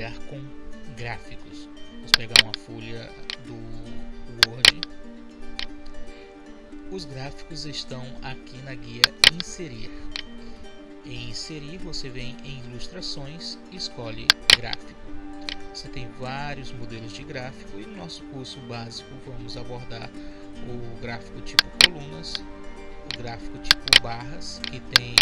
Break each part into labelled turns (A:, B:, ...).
A: trabalhar com gráficos. Vamos pegar uma folha do Word. Os gráficos estão aqui na guia Inserir. Em Inserir, você vem em Ilustrações e escolhe Gráfico. Você tem vários modelos de gráfico e no nosso curso básico vamos abordar o gráfico tipo colunas, o gráfico tipo barras, que tem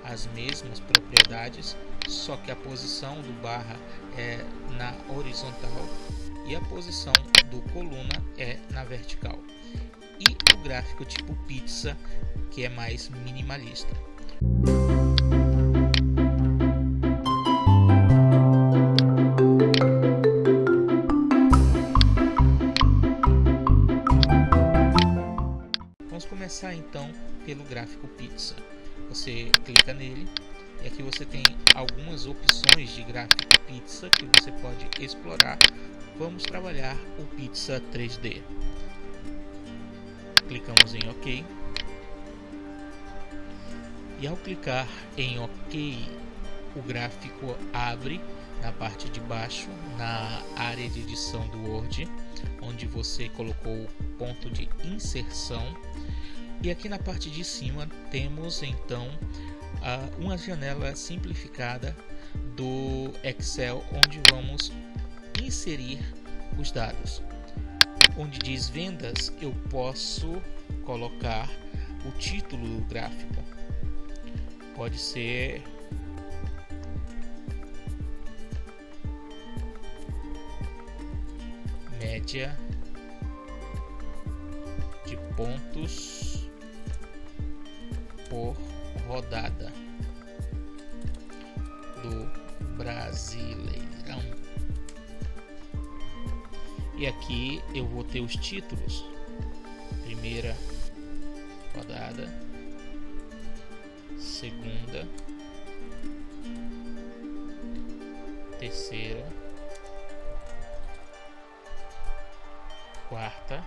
A: as mesmas propriedades, só que a posição do barra é na horizontal e a posição do coluna é na vertical. E o gráfico tipo pizza, que é mais minimalista. Vamos começar então pelo gráfico pizza. Você clica nele e aqui você tem algumas opções de gráfico pizza que você pode explorar. Vamos trabalhar o pizza 3D. Clicamos em OK. E ao clicar em OK, o gráfico abre na parte de baixo, na área de edição do Word, onde você colocou o ponto de inserção. E aqui na parte de cima temos então uma janela simplificada do Excel, onde vamos inserir os dados. Onde diz vendas, eu posso colocar o título do gráfico. Pode ser média de pontos por rodada do Brasileirão. E aqui eu vou ter os títulos: primeira rodada, segunda, terceira, quarta,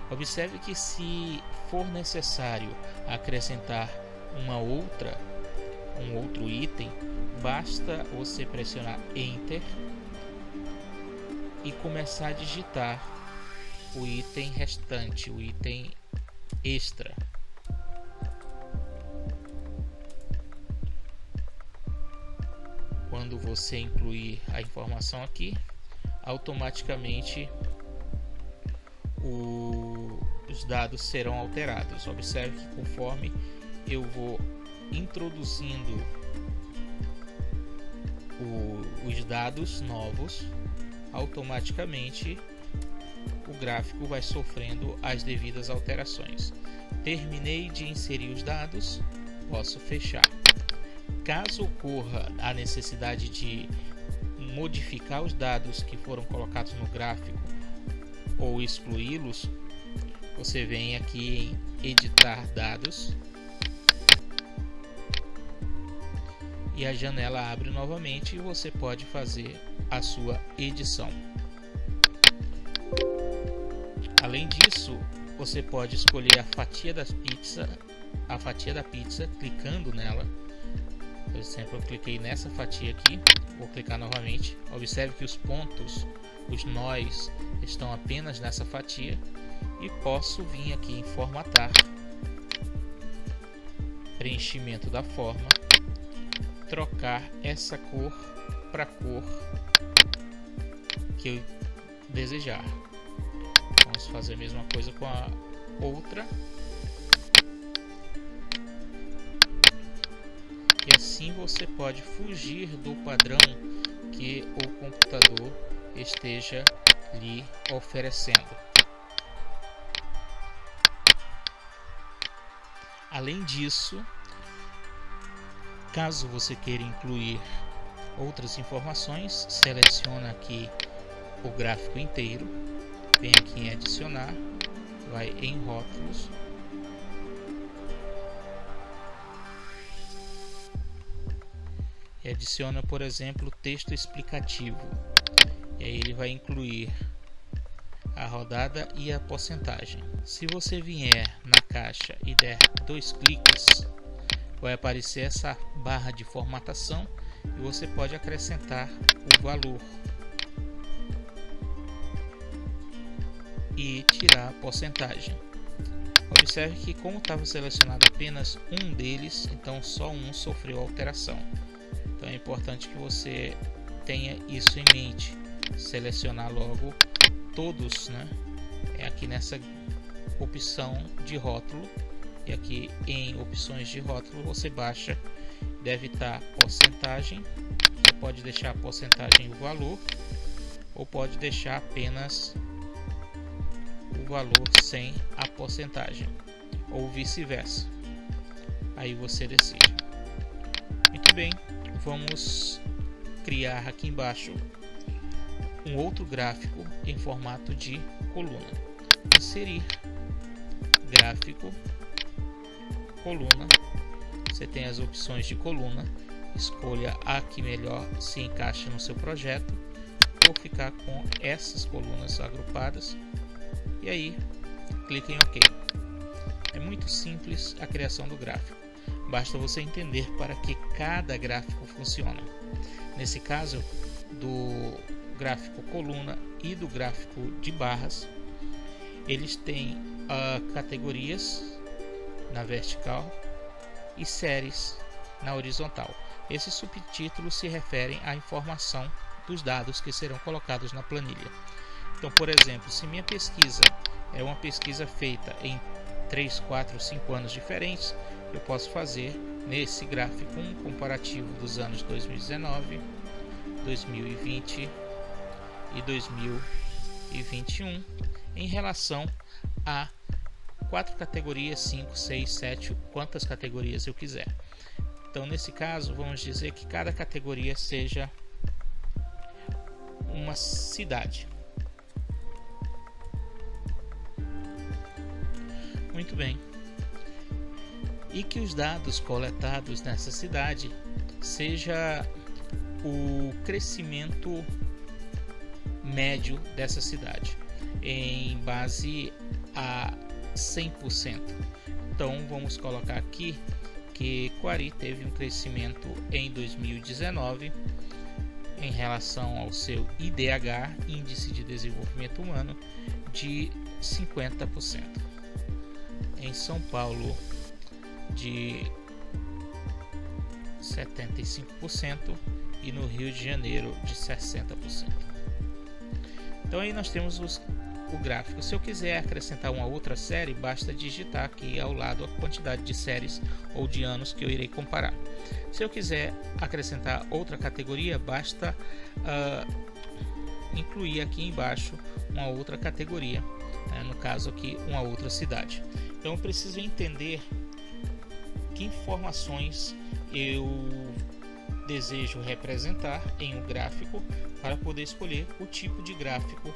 A: observe que se for necessário acrescentar um outro item, basta você pressionar Enter e começar a digitar o item restante, o item extra. Quando você incluir a informação aqui, automaticamente os dados serão alterados. Observe que conforme eu vou introduzindo os dados novos, automaticamente o gráfico vai sofrendo as devidas alterações. Terminei de inserir os dados, posso fechar. Caso ocorra a necessidade de modificar os dados que foram colocados no gráfico ou excluí-los, você vem aqui em editar dados e a janela abre novamente e você pode fazer a sua edição. Além disso, você pode escolher a fatia da pizza clicando nela. Por exemplo, eu cliquei nessa fatia aqui, vou clicar novamente. Observe que os pontos, os nós, estão apenas nessa fatia e posso vir aqui em formatar, preenchimento da forma, trocar essa cor para a cor que eu desejar. Vamos fazer a mesma coisa com a outra. E assim você pode fugir do padrão que o computador esteja lhe oferecendo. Além disso, caso você queira incluir outras informações, seleciona aqui o gráfico inteiro, vem aqui em adicionar, vai em rótulos, e adiciona, por exemplo, texto explicativo. E aí ele vai incluir a rodada e a porcentagem. Se você vier na caixa e der 2 cliques, vai aparecer essa barra de formatação e você pode acrescentar o valor e tirar a porcentagem. Observe que, como estava selecionado apenas um deles, então só um sofreu alteração. Então é importante que você tenha isso em mente, selecionar logo todos, né? É aqui nessa opção de rótulo, e aqui em opções de rótulo você baixa, deve estar porcentagem. Você pode deixar a porcentagem o valor, ou pode deixar apenas o valor sem a porcentagem, ou vice-versa. Aí você decide. Muito bem, vamos criar aqui embaixo um outro gráfico em formato de coluna. Inserir gráfico, coluna. Você tem as opções de coluna, escolha a que melhor se encaixa no seu projeto. Vou ficar com essas colunas agrupadas e aí clique em OK. É muito simples a criação do gráfico, basta você entender para que cada gráfico funciona. Nesse caso, do gráfico coluna e do gráfico de barras, eles têm categorias na vertical e séries na horizontal. Esses subtítulos se referem à informação dos dados que serão colocados na planilha. Então, por exemplo, se minha pesquisa é uma pesquisa feita em 3, 4, 5 anos diferentes, eu posso fazer nesse gráfico um comparativo dos anos 2019, 2020 e 2021 em relação a 4 categorias, 5, 6, 7, quantas categorias eu quiser. Então, nesse caso, vamos dizer que cada categoria seja uma cidade. Muito bem. E que os dados coletados nessa cidade seja o crescimento médio dessa cidade em base a 100%. Então vamos colocar aqui que Quari teve um crescimento em 2019 em relação ao seu IDH, Índice de Desenvolvimento Humano, de 50%. Em São Paulo, de 75%, e no Rio de Janeiro de 60%. Então aí nós temos o gráfico. Se eu quiser acrescentar uma outra série, basta digitar aqui ao lado a quantidade de séries ou de anos que eu irei comparar. Se eu quiser acrescentar outra categoria, basta incluir aqui embaixo uma outra categoria, né? No caso aqui, uma outra cidade. Então eu preciso entender que informações eu desejo representar em um gráfico para poder escolher o tipo de gráfico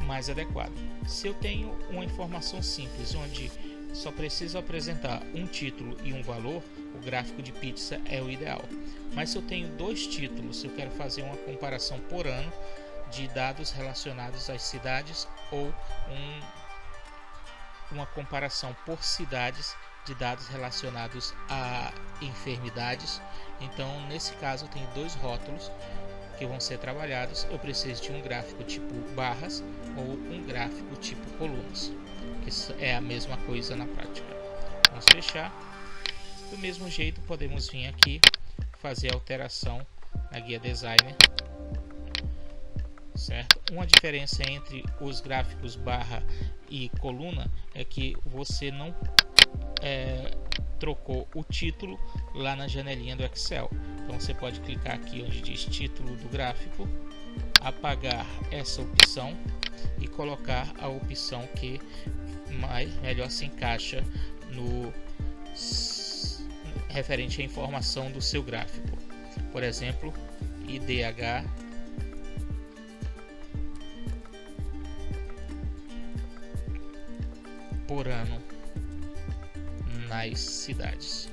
A: mais adequado. Se eu tenho uma informação simples onde só preciso apresentar um título e um valor, o gráfico de pizza é o ideal. Mas se eu tenho dois títulos, eu quero fazer uma comparação por ano de dados relacionados às cidades ou uma comparação por cidades de dados relacionados a enfermidades. Então, nesse caso, eu tenho dois rótulos que vão ser trabalhados. Eu preciso de um gráfico tipo barras ou um gráfico tipo colunas, que é a mesma coisa na prática. Vamos fechar. Do mesmo jeito, podemos vir aqui fazer alteração na guia Designer, certo? Uma diferença entre os gráficos barra e coluna é que você não trocou o título lá na janelinha do Excel. Então você pode clicar aqui onde diz título do gráfico, apagar essa opção e colocar a opção que melhor se encaixa no referente à informação do seu gráfico. Por exemplo, IDH por ano nas cidades.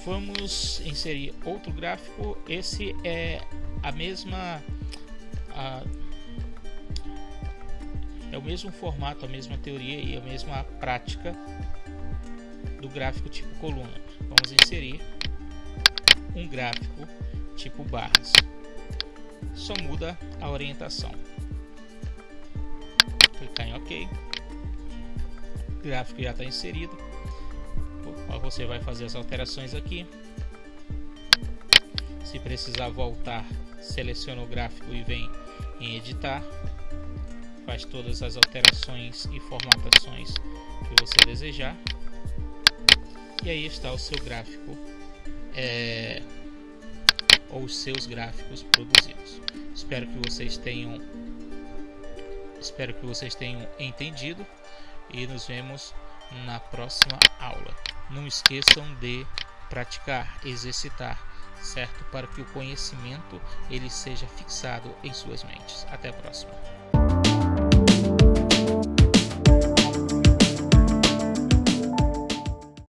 A: Vamos inserir outro gráfico. Esse é a mesma É o mesmo formato, a mesma teoria e a mesma prática do gráfico tipo coluna. Vamos inserir um gráfico tipo barras. Só muda a orientação. Clicar em OK. O gráfico já está inserido. Você vai fazer as alterações aqui. Se precisar voltar, seleciona o gráfico e vem em editar. Faz todas as alterações e formatações que você desejar. E aí está o seu gráfico, ou os seus gráficos produzidos. Espero que vocês tenham entendido e nos vemos na próxima aula. Não esqueçam de praticar, exercitar, certo? Para que o conhecimento ele seja fixado em suas mentes. Até a próxima.